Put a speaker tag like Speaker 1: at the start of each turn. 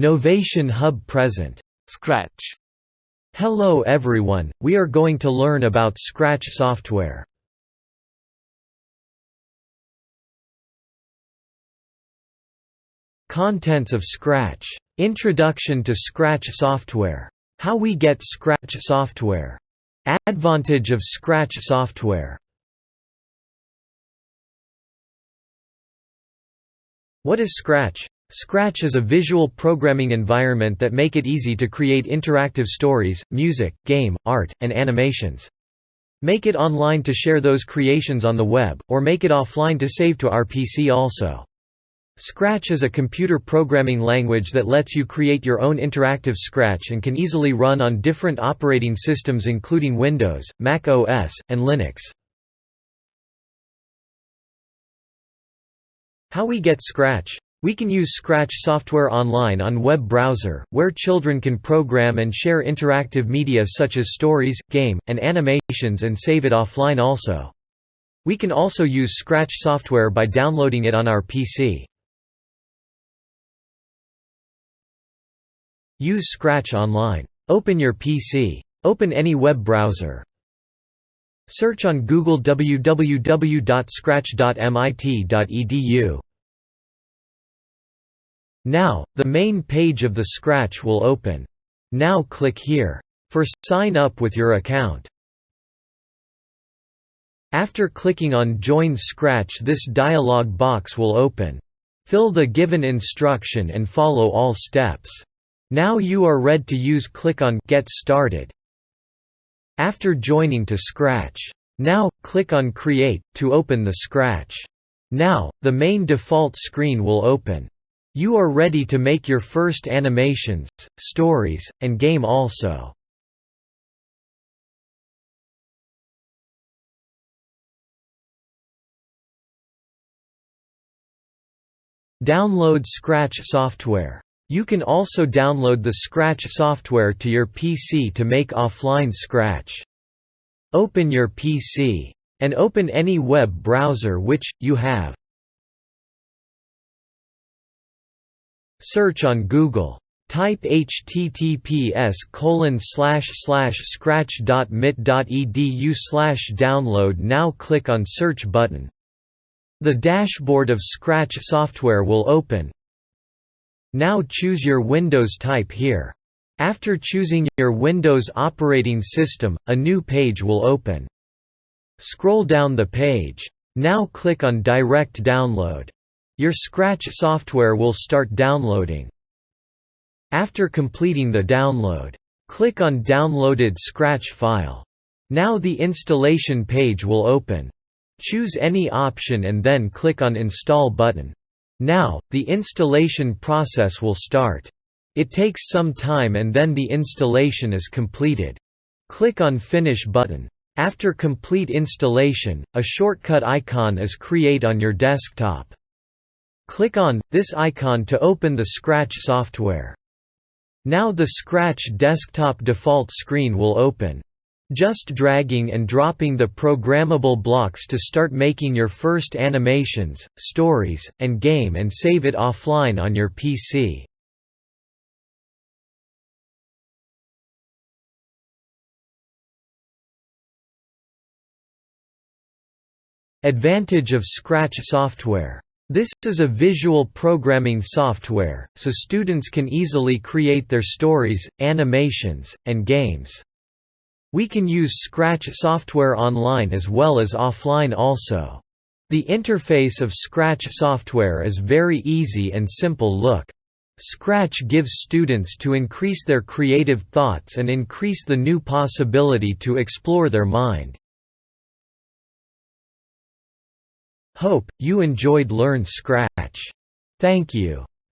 Speaker 1: Novation Hub present.
Speaker 2: Scratch.
Speaker 1: Hello everyone, we are going to learn about Scratch software. Contents of Scratch. Introduction to Scratch software. How we get Scratch software. Advantage of Scratch software. What is Scratch? Scratch is a visual programming environment that make it easy to create interactive stories, music, game, art, and animations. Make it online to share those creations on the web, or make it offline to save to our PC also. Scratch is a computer programming language that lets you create your own interactive Scratch and can easily run on different operating systems including Windows, Mac OS, and Linux. How we get Scratch? We can use Scratch software online on web browser, where children can program and share interactive media such as stories, game, and animations and save it offline also. We can also use Scratch software by downloading it on our PC. Use Scratch online. Open your PC. Open any web browser. Search on Google www.scratch.mit.edu. Now, the main page of the Scratch will open. Now click here. For sign up with your account. After clicking on Join Scratch, this dialog box will open. Fill the given instruction and follow all steps. Now you are ready to use. Click on Get Started. After joining to Scratch. Now, click on Create, to open the Scratch. Now, the main default screen will open. You are ready to make your first animations, stories, and game also. Download Scratch software. You can also download the Scratch software to your PC to make offline Scratch. Open your PC. And open any web browser which you have. Search on Google. Type https://scratch.mit.edu/download. Now click on Search button. The dashboard of Scratch software will open. Now choose your Windows type here. After choosing your Windows operating system, a new page will open. Scroll down the page. Now click on Direct Download. Your Scratch software will start downloading. After completing the download, click on Downloaded Scratch file. Now the installation page will open. Choose any option and then click on Install button. Now, the installation process will start. It takes some time and then the installation is completed. Click on Finish button. After complete installation, a shortcut icon is created on your desktop. Click on this icon to open the Scratch software. Now the Scratch desktop default screen will open. Just dragging and dropping the programmable blocks to start making your first animations, stories, and game and save it offline on your PC. Advantage of Scratch software. This is a visual programming software, so students can easily create their stories, animations, and games. We can use Scratch software online as well as offline also. The interface of Scratch software is very easy and simple look. Scratch gives students to increase their creative thoughts and increase the new possibility to explore their mind. Hope you enjoyed Learn Scratch. Thank you.